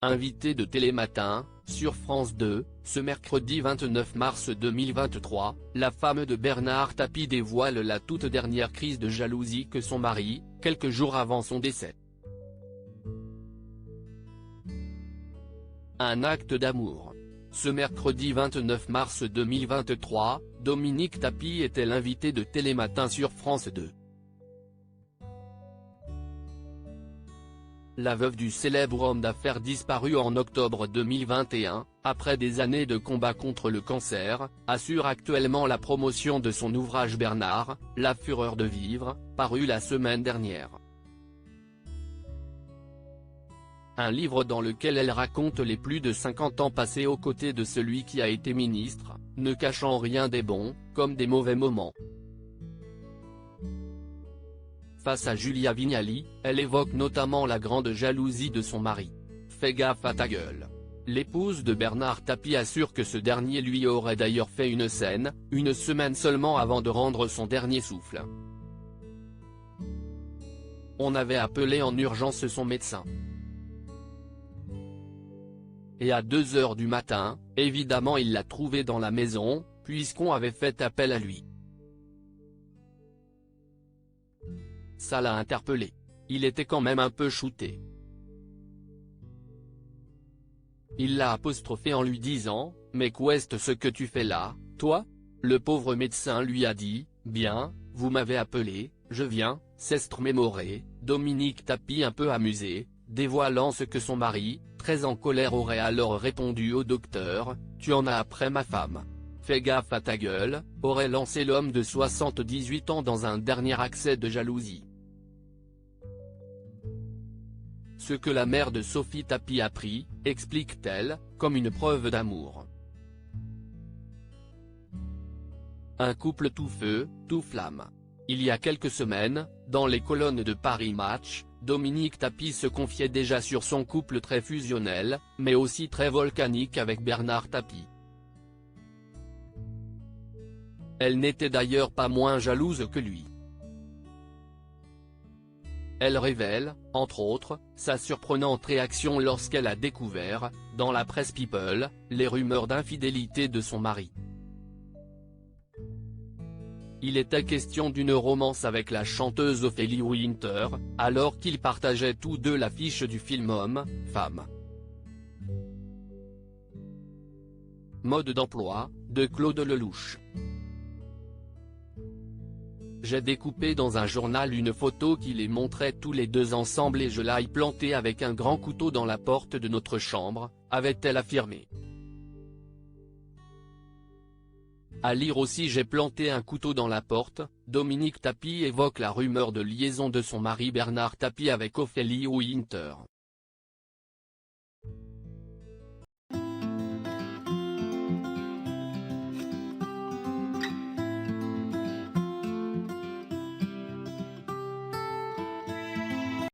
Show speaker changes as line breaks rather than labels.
Invité de Télématin, sur France 2, ce mercredi 29 mars 2023, la femme de Bernard Tapie dévoile la toute dernière crise de jalousie que son mari, quelques jours avant son décès. Un acte d'amour. Ce mercredi 29 mars 2023, Dominique Tapie était l'invité de Télématin sur France 2. La veuve du célèbre homme d'affaires disparu en octobre 2021, après des années de combat contre le cancer, assure actuellement la promotion de son ouvrage Bernard, La fureur de vivre, paru la semaine dernière. Un livre dans lequel elle raconte les plus de 50 ans passés aux côtés de celui qui a été ministre, ne cachant rien des bons, comme des mauvais moments. Face à Julia Vignali, elle évoque notamment la grande jalousie de son mari. « Fais gaffe à ta gueule ». L'épouse de Bernard Tapie assure que ce dernier lui aurait d'ailleurs fait une scène, une semaine seulement avant de rendre son dernier souffle. On avait appelé en urgence son médecin. Et à 2 h du matin, évidemment il l'a trouvé dans la maison, puisqu'on avait fait appel à lui. Ça l'a interpellé. Il était quand même un peu shooté. Il l'a apostrophé en lui disant « Mais qu'est ce que tu fais là, toi ?» Le pauvre médecin lui a dit « Bien, vous m'avez appelé, je viens », s'estre mémoré, Dominique Tapie un peu amusé, dévoilant ce que son mari, très en colère aurait alors répondu au docteur « Tu en as après ma femme. Fais gaffe à ta gueule », aurait lancé l'homme de 78 ans dans un dernier accès de jalousie. Ce que la mère de Sophie Tapie a pris, explique-t-elle, comme une preuve d'amour. Un couple tout feu, tout flamme. Il y a quelques semaines, dans les colonnes de Paris Match, Dominique Tapie se confiait déjà sur son couple très fusionnel, mais aussi très volcanique avec Bernard Tapie. Elle n'était d'ailleurs pas moins jalouse que lui. Elle révèle, entre autres, sa surprenante réaction lorsqu'elle a découvert, dans la presse People, les rumeurs d'infidélité de son mari. Il était question d'une romance avec la chanteuse Ophélie Winter, alors qu'ils partageaient tous deux l'affiche du film Homme-Femme. Mode d'emploi, de Claude Lelouch. J'ai découpé dans un journal une photo qui les montrait tous les deux ensemble et je l'ai plantée avec un grand couteau dans la porte de notre chambre, avait-elle affirmé. À lire aussi J'ai planté un couteau dans la porte, Dominique Tapie évoque la rumeur de liaison de son mari Bernard Tapie avec Ophélie Winter.